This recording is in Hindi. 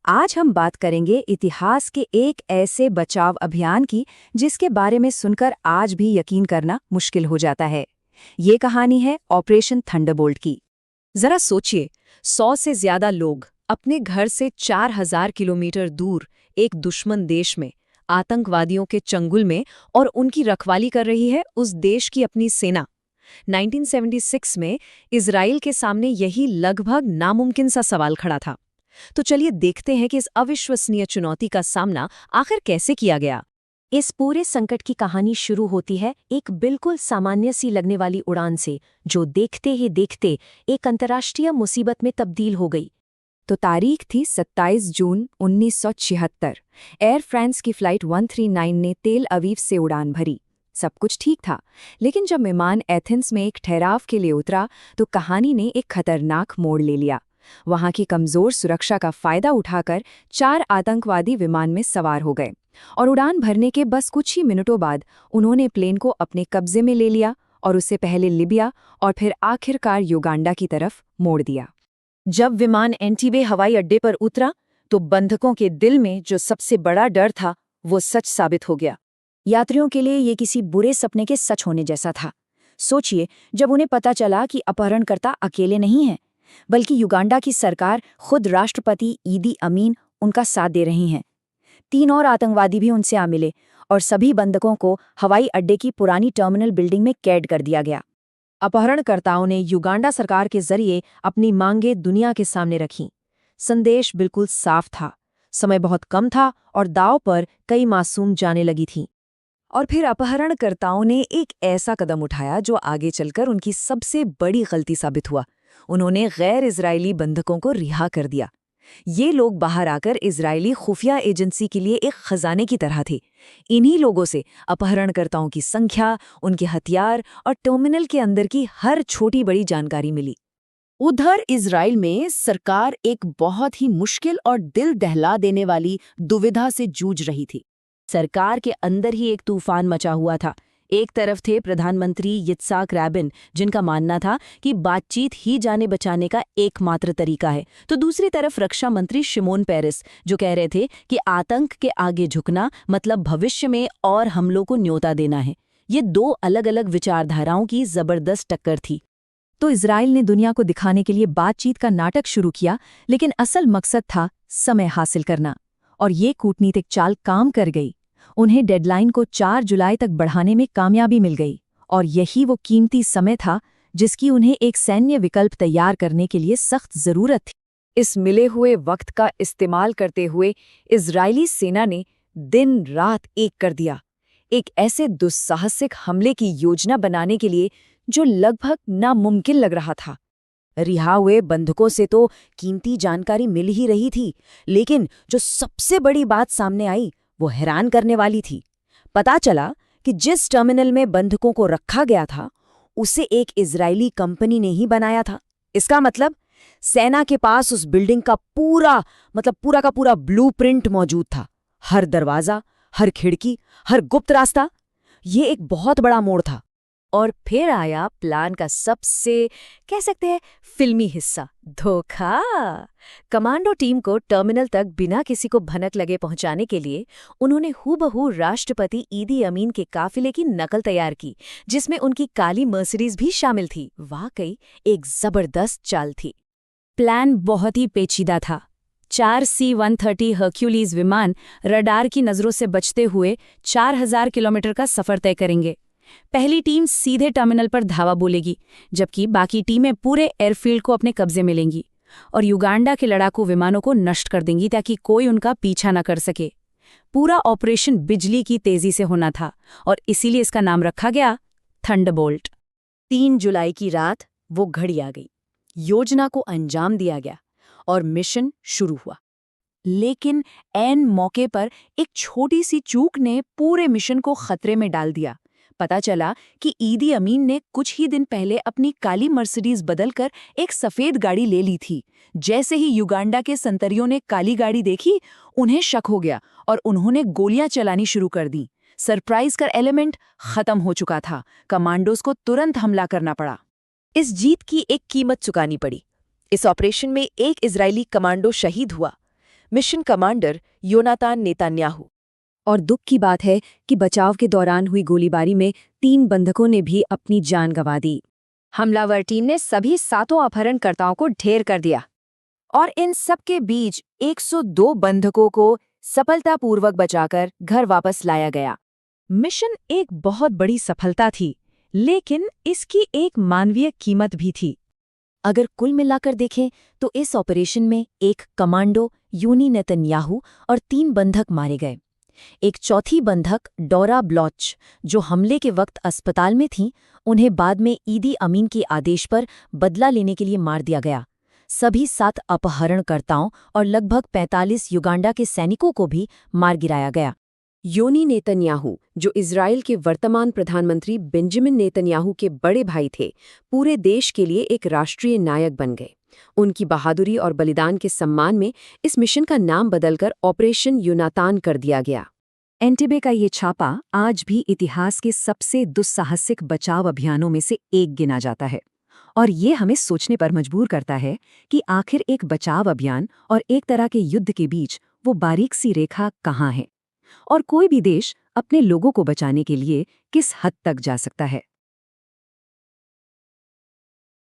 आज हम बात करेंगे इतिहास के एक ऐसे बचाव अभियान की जिसके बारे में सुनकर आज भी यकीन करना मुश्किल हो जाता है। ये कहानी है ऑपरेशन थंडरबोल्ट की। जरा सोचिए, 100 से ज्यादा लोग अपने घर से 4000 किलोमीटर दूर एक दुश्मन देश में, आतंकवादियों के चंगुल में, और उनकी रखवाली कर रही है उस देश की अपनी सेना। 1976 में इजराइल के सामने यही लगभग नामुमकिन सा सवाल खड़ा था। तो चलिए देखते हैं कि इस अविश्वसनीय चुनौती का सामना आखिर कैसे किया गया। इस पूरे संकट की कहानी शुरू होती है एक बिल्कुल सामान्य सी लगने वाली उड़ान से, जो देखते ही देखते एक अंतर्राष्ट्रीय मुसीबत में तब्दील हो गई। तो तारीख थी 27 जून 1976। एयर फ्रांस की फ्लाइट 139 ने तेल अवीव से उड़ान भरी। सब कुछ ठीक था, लेकिन जब विमान एथेंस में एक ठहराव के लिए उतरा तो कहानी ने एक खतरनाक मोड़ ले लिया। वहां की कमजोर सुरक्षा का फायदा उठाकर 4 आतंकवादी विमान में सवार हो गए और उड़ान भरने के बस कुछ ही मिनटों बाद उन्होंने प्लेन को अपने कब्जे में ले लिया और उसे पहले लिबिया और फिर आखिरकार युगांडा की तरफ मोड़ दिया। जब विमान एंटीबे हवाई अड्डे पर उतरा तो बंधकों के दिल में जो सबसे बड़ा डर था वो सच साबित हो गया। यात्रियों के लिए ये किसी बुरे सपने के सच होने जैसा था। सोचिए, जब उन्हें पता चला कि अपहरणकर्ता अकेले नहीं हैं, बल्कि युगांडा की सरकार, खुद राष्ट्रपति ईदी अमीन उनका साथ दे रही हैं। 3 और आतंकवादी भी उनसे आ मिले और सभी बंधकों को हवाई अड्डे की पुरानी टर्मिनल बिल्डिंग में कैद कर दिया गया। अपहरणकर्ताओं ने युगांडा सरकार के जरिए अपनी मांगें दुनिया के सामने रखीं। संदेश बिल्कुल साफ था, समय बहुत कम था और दांव पर कई मासूम जानें लगी थीं। और फिर अपहरणकर्ताओं ने एक ऐसा कदम उठाया जो आगे चलकर उनकी सबसे बड़ी गलती साबित हुआ। उन्होंने गैर इजरायली बंधकों को रिहा कर दिया। ये लोग बाहर आकर इजरायली खुफिया एजेंसी के लिए एक खजाने की तरह थे। इन्हीं लोगों से अपहरणकर्ताओं की संख्या, उनके हथियार और टर्मिनल के अंदर की हर छोटी बड़ी जानकारी मिली। उधर इजराइल में सरकार एक बहुत ही मुश्किल और दिल दहला देने वाली दुविधा से जूझ रही थी। सरकार के अंदर ही एक तूफान मचा हुआ था। एक तरफ थे प्रधानमंत्री यित्साक रैबिन, जिनका मानना था कि बातचीत ही जाने बचाने का एकमात्र तरीका है, तो दूसरी तरफ रक्षा मंत्री शिमोन पेरेस, जो कह रहे थे कि आतंक के आगे झुकना मतलब भविष्य में और हमलों को न्योता देना है। ये 2 अलग अलग विचारधाराओं की जबरदस्त टक्कर थी। तो इजराइल ने दुनिया को दिखाने के लिए बातचीत का नाटक शुरू किया, लेकिन असल मकसद था समय हासिल करना। और ये कूटनीतिक चाल काम कर गई। उन्हें डेडलाइन को 4 जुलाई तक बढ़ाने में कामयाबी मिल गई, और यही वो कीमती समय था जिसकी उन्हें एक सैन्य विकल्प तैयार करने के लिए सख्त जरूरत थी। इस मिले हुए वक्त का इस्तेमाल करते हुए इजरायली सेना ने दिन रात एक कर दिया, एक ऐसे दुस्साहसिक हमले की योजना बनाने के लिए जो लगभग नामुमकिन लग रहा था। रिहा हुए बंधकों से तो कीमती जानकारी मिल ही रही थी, लेकिन जो सबसे बड़ी बात सामने आई वो हैरान करने वाली थी। पता चला कि जिस टर्मिनल में बंधकों को रखा गया था उसे एक इजरायली कंपनी ने ही बनाया था। इसका मतलब सेना के पास उस बिल्डिंग का पूरा का पूरा ब्लूप्रिंट मौजूद था। हर दरवाजा, हर खिड़की, हर गुप्त रास्ता। ये एक बहुत बड़ा मोड़ था। और फिर आया प्लान का सबसे, कह सकते हैं, फिल्मी हिस्सा, धोखा। कमांडो टीम को टर्मिनल तक बिना किसी को भनक लगे पहुंचाने के लिए उन्होंने हूबहू राष्ट्रपति ईदी अमीन के काफिले की नकल तैयार की, जिसमें उनकी काली मर्सिडीज भी शामिल थी। वाकई एक जबरदस्त चाल थी। प्लान बहुत ही पेचीदा था। 4 C-130 हर्क्यूलीज विमान रडार की नजरों से बचते हुए 4000 किलोमीटर का सफर तय करेंगे। पहली टीम सीधे टर्मिनल पर धावा बोलेगी, जबकि बाकी टीमें पूरे एयरफील्ड को अपने कब्जे में लेंगी और युगांडा के लड़ाकू विमानों को नष्ट कर देंगी ताकि कोई उनका पीछा न कर सके। पूरा ऑपरेशन बिजली की तेजी से होना था और इसीलिए इसका नाम रखा गया थंडरबोल्ट। 3 जुलाई की रात वो घड़ी आ गई। योजना को अंजाम दिया गया और मिशन शुरू हुआ। लेकिन ऐन मौके पर एक छोटी सी चूक ने पूरे मिशन को खतरे में डाल दिया। पता चला कि ईदी अमीन ने कुछ ही दिन पहले अपनी काली मर्सिडीज बदलकर एक सफेद गाड़ी ले ली थी। जैसे ही युगांडा के संतरियों ने काली गाड़ी देखी, उन्हें शक हो गया और उन्होंने गोलियां चलानी शुरू कर दी। सरप्राइज का एलिमेंट खत्म हो चुका था। कमांडोज को तुरंत हमला करना पड़ा। इस जीत की एक कीमत चुकानी पड़ी। इस ऑपरेशन में एक इजरायली कमांडो शहीद हुआ। मिशन कमांडर योनातान नेतन्याहू। और दुख की बात है कि बचाव के दौरान हुई गोलीबारी में 3 बंधकों ने भी अपनी जान गंवा दी। हमलावर टीम ने सभी 7 अपहरणकर्ताओं को ढेर कर दिया और इन सब के बीच 102 बंधकों को सफलतापूर्वक बचाकर घर वापस लाया गया। मिशन एक बहुत बड़ी सफलता थी, लेकिन इसकी एक मानवीय कीमत भी थी। अगर कुल मिलाकर देखें तो इस ऑपरेशन में एक कमांडो यूनी नेतन्याहू और 3 बंधक मारे गए। एक चौथी बंधक डोरा ब्लॉच, जो हमले के वक्त अस्पताल में थीं, उन्हें बाद में ईदी अमीन के आदेश पर बदला लेने के लिए मार दिया गया। सभी 7 अपहरणकर्ताओं और लगभग 45 युगांडा के सैनिकों को भी मार गिराया गया। योनी नेतन्याहू, जो इज़राइल के वर्तमान प्रधानमंत्री बेंजामिन नेतन्याहू के बड़े भाई थे, पूरे देश के लिए एक राष्ट्रीय नायक बन गए। उनकी बहादुरी और बलिदान के सम्मान में इस मिशन का नाम बदलकर ऑपरेशन योनातान कर दिया गया। एंटेबे का ये छापा आज भी इतिहास के सबसे दुस्साहसिक बचाव अभियानों में से एक गिना जाता है। और ये हमें सोचने पर मजबूर करता है कि आखिर एक बचाव अभियान और एक तरह के युद्ध के बीच वो बारीक सी रेखा कहाँ है, और कोई भी देश अपने लोगों को बचाने के लिए किस हद तक जा सकता है।